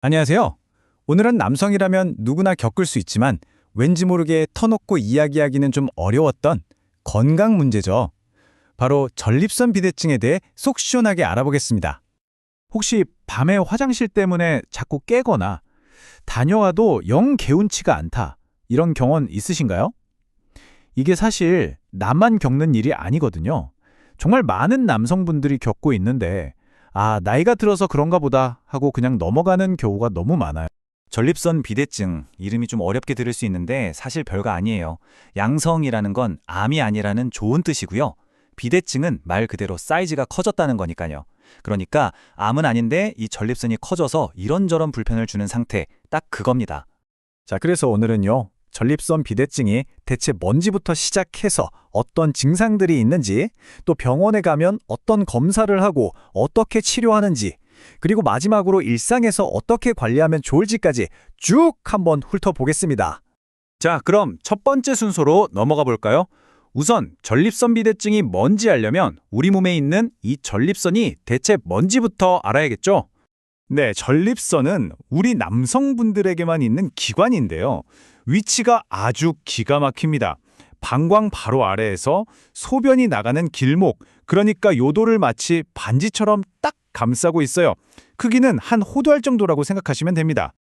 안녕하세요. 오늘은 남성이라면 누구나 겪을 수 있지만 왠지 모르게 터놓고 이야기하기는 좀 어려웠던 건강 문제죠. 바로 전립선 비대증에 대해 속 시원하게 알아보겠습니다. 혹시 밤에 화장실 때문에 자꾸 깨거나 다녀와도 영 개운치가 않다, 이런 경험 있으신가요? 이게 사실 나만 겪는 일이 아니거든요. 정말 많은 남성분들이 겪고 있는데 나이가 들어서 그런가 보다 하고 그냥 넘어가는 경우가 너무 많아요. 전립선 비대증, 이름이 좀 어렵게 들을 수 있는데 사실 별거 아니에요. 양성이라는 건 암이 아니라는 좋은 뜻이고요. 비대증은 말 그대로 사이즈가 커졌다는 거니까요. 그러니까 암은 아닌데 이 전립선이 커져서 이런저런 불편을 주는 상태, 딱 그겁니다. 자, 그래서 오늘은요, 전립선 비대증이 대체 뭔지부터 시작해서 어떤 증상들이 있는지, 또 병원에 가면 어떤 검사를 하고 어떻게 치료하는지, 그리고 마지막으로 일상에서 어떻게 관리하면 좋을지까지 쭉 한번 훑어보겠습니다. 자, 그럼 첫 번째 순서로 넘어가 볼까요? 우선 전립선 비대증이 뭔지 알려면 우리 몸에 있는 이 전립선이 대체 뭔지부터 알아야겠죠? 네, 전립선은 우리 남성분들에게만 있는 기관인데요. 위치가 아주 기가 막힙니다. 방광 바로 아래에서 소변이 나가는 길목, 그러니까 요도를 마치 반지처럼 딱 감싸고 있어요. 크기는 한 호두알 정도라고 생각하시면 됩니다.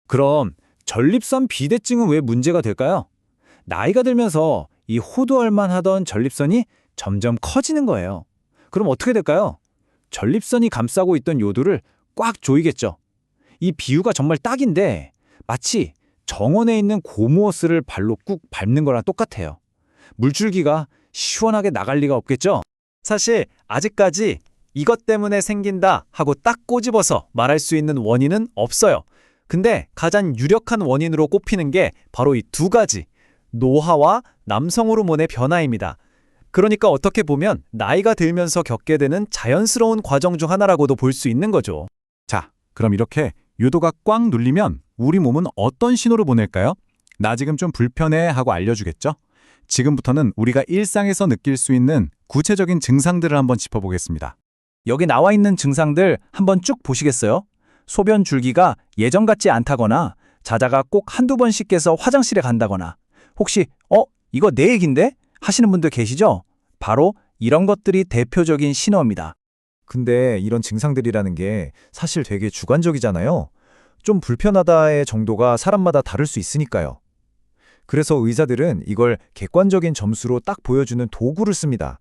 그럼 전립선 비대증은 왜 문제가 될까요? 나이가 들면서 이 호두알만 하던 전립선이 점점 커지는 거예요. 그럼 어떻게 될까요? 전립선이 감싸고 있던 요도를 꽉 조이겠죠. 이 비유가 정말 딱인데 마치 정원에 있는 고무호스를 발로 꾹 밟는 거랑 똑같아요. 물줄기가 시원하게 나갈 리가 없겠죠? 사실 아직까지 이것 때문에 생긴다 하고 딱 꼬집어서 말할 수 있는 원인은 없어요. 근데 가장 유력한 원인으로 꼽히는 게 바로 이 두 가지, 노화와 남성 호르몬의 변화입니다. 그러니까 어떻게 보면 나이가 들면서 겪게 되는 자연스러운 과정 중 하나라고도 볼 수 있는 거죠. 자, 그럼 이렇게 요도가 꽉 눌리면 우리 몸은 어떤 신호를 보낼까요? 나 지금 좀 불편해 하고 알려주겠죠? 지금부터는 우리가 일상에서 느낄 수 있는 구체적인 증상들을 한번 짚어보겠습니다. 여기 나와 있는 증상들 한번 쭉 보시겠어요? 소변 줄기가 예전 같지 않다거나 자다가 꼭 한두 번씩 깨서 화장실에 간다거나 혹시 이거 내 얘긴데? 하시는 분들 계시죠? 바로 이런 것들이 대표적인 신호입니다. 근데 이런 증상들이라는 게 사실 되게 주관적이잖아요. 좀 불편하다의 정도가 사람마다 다를 수 있으니까요. 그래서 의사들은 이걸 객관적인 점수로 딱 보여주는 도구를 씁니다.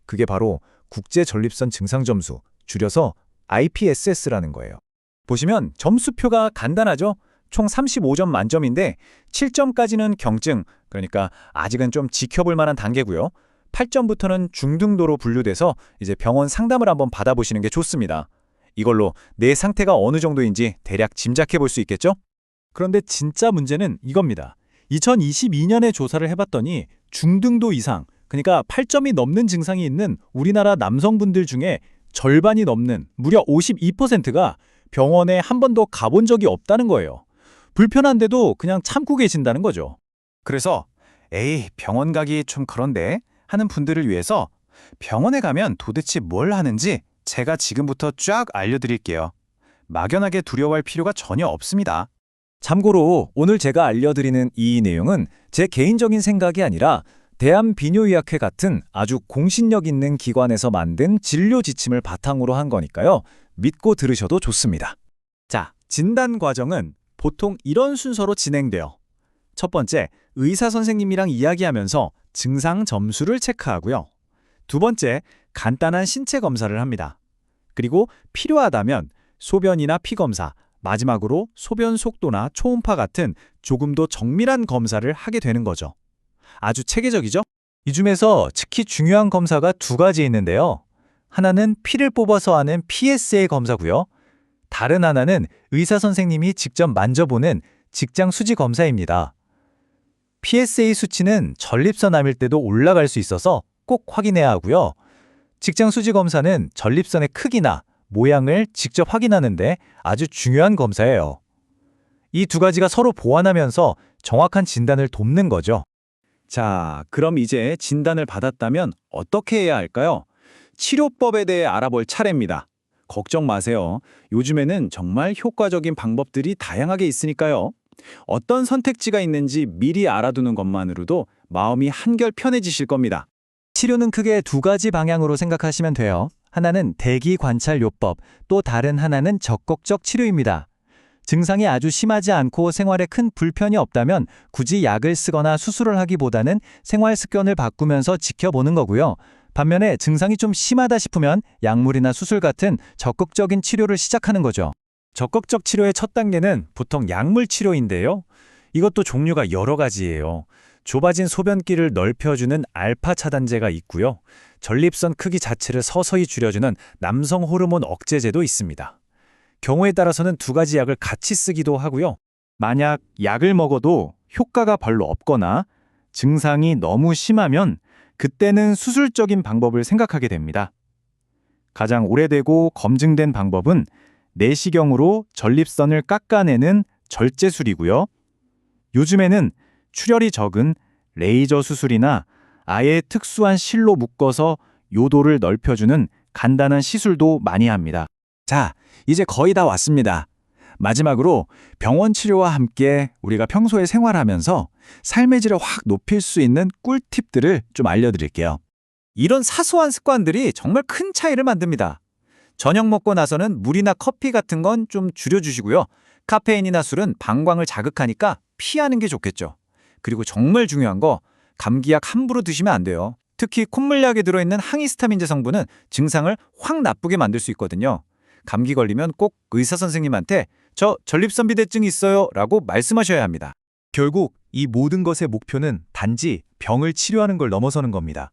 그게 바로 국제전립선 증상점수, 줄여서 IPSS라는 거예요. 보시면 점수표가 간단하죠? 총 35점 만점인데 7점까지는 경증, 그러니까 아직은 좀 지켜볼 만한 단계고요. 8점부터는 중등도로 분류돼서 이제 병원 상담을 한번 받아보시는 게 좋습니다. 이걸로 내 상태가 어느 정도인지 대략 짐작해 볼 수 있겠죠? 그런데 진짜 문제는 이겁니다. 2022년에 조사를 해봤더니 중등도 이상, 그러니까 8점이 넘는 증상이 있는 우리나라 남성분들 중에 절반이 넘는 무려 52%가 병원에 한 번도 가본 적이 없다는 거예요. 불편한데도 그냥 참고 계신다는 거죠. 그래서 병원 가기 좀 그런데 하는 분들을 위해서 병원에 가면 도대체 뭘 하는지 제가 지금부터 쫙 알려드릴게요. 막연하게 두려워할 필요가 전혀 없습니다. 참고로 오늘 제가 알려드리는 이 내용은 제 개인적인 생각이 아니라 대한비뇨의학회 같은 아주 공신력 있는 기관에서 만든 진료 지침을 바탕으로 한 거니까요. 믿고 들으셔도 좋습니다. 자, 진단 과정은 보통 이런 순서로 진행돼요. 첫 번째, 의사 선생님이랑 이야기하면서 증상 점수를 체크하고요. 두 번째, 간단한 신체 검사를 합니다. 그리고 필요하다면 소변이나 피 검사, 마지막으로 소변 속도나 초음파 같은 조금 더 정밀한 검사를 하게 되는 거죠. 아주 체계적이죠? 이 중에서 특히 중요한 검사가 두 가지 있는데요. 하나는 피를 뽑아서 하는 PSA 검사고요. 다른 하나는 의사 선생님이 직접 만져보는 직장 수지 검사입니다. PSA 수치는 전립선 암일 때도 올라갈 수 있어서 꼭 확인해야 하고요. 직장 수지 검사는 전립선의 크기나 모양을 직접 확인하는데 아주 중요한 검사예요. 이 두 가지가 서로 보완하면서 정확한 진단을 돕는 거죠. 자, 그럼 이제 진단을 받았다면 어떻게 해야 할까요? 치료법에 대해 알아볼 차례입니다. 걱정 마세요. 요즘에는 정말 효과적인 방법들이 다양하게 있으니까요. 어떤 선택지가 있는지 미리 알아두는 것만으로도 마음이 한결 편해지실 겁니다. 치료는 크게 두 가지 방향으로 생각하시면 돼요. 하나는 대기 관찰 요법, 또 다른 하나는 적극적 치료입니다. 증상이 아주 심하지 않고 생활에 큰 불편이 없다면 굳이 약을 쓰거나 수술을 하기보다는 생활 습관을 바꾸면서 지켜보는 거고요. 반면에 증상이 좀 심하다 싶으면 약물이나 수술 같은 적극적인 치료를 시작하는 거죠. 적극적 치료의 첫 단계는 보통 약물 치료인데요. 이것도 종류가 여러 가지예요. 좁아진 소변기를 넓혀주는 알파 차단제가 있고요. 전립선 크기 자체를 서서히 줄여주는 남성 호르몬 억제제도 있습니다. 경우에 따라서는 두 가지 약을 같이 쓰기도 하고요. 만약 약을 먹어도 효과가 별로 없거나 증상이 너무 심하면 그때는 수술적인 방법을 생각하게 됩니다. 가장 오래되고 검증된 방법은 내시경으로 전립선을 깎아내는 절제술이고요. 요즘에는 출혈이 적은 레이저 수술이나 아예 특수한 실로 묶어서 요도를 넓혀주는 간단한 시술도 많이 합니다. 자, 이제 거의 다 왔습니다. 마지막으로 병원 치료와 함께 우리가 평소에 생활하면서 삶의 질을 확 높일 수 있는 꿀팁들을 좀 알려드릴게요. 이런 사소한 습관들이 정말 큰 차이를 만듭니다. 저녁 먹고 나서는 물이나 커피 같은 건 좀 줄여주시고요. 카페인이나 술은 방광을 자극하니까 피하는 게 좋겠죠. 그리고 정말 중요한 거, 감기약 함부로 드시면 안 돼요. 특히 콧물약에 들어있는 항히스타민제 성분은 증상을 확 나쁘게 만들 수 있거든요. 감기 걸리면 꼭 의사 선생님한테 저 전립선 비대증 있어요 라고 말씀하셔야 합니다. 결국 이 모든 것의 목표는 단지 병을 치료하는 걸 넘어서는 겁니다.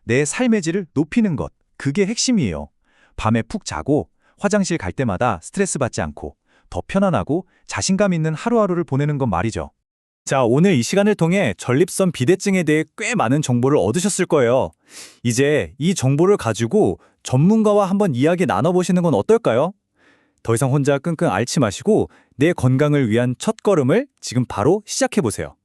내 삶의 질을 높이는 것, 그게 핵심이에요. 밤에 푹 자고 화장실 갈 때마다 스트레스 받지 않고 더 편안하고 자신감 있는 하루하루를 보내는 건 말이죠. 자, 오늘 이 시간을 통해 전립선 비대증에 대해 꽤 많은 정보를 얻으셨을 거예요. 이제 이 정보를 가지고 전문가와 한번 이야기 나눠보시는 건 어떨까요? 더 이상 혼자 끙끙 앓지 마시고 내 건강을 위한 첫걸음을 지금 바로 시작해보세요.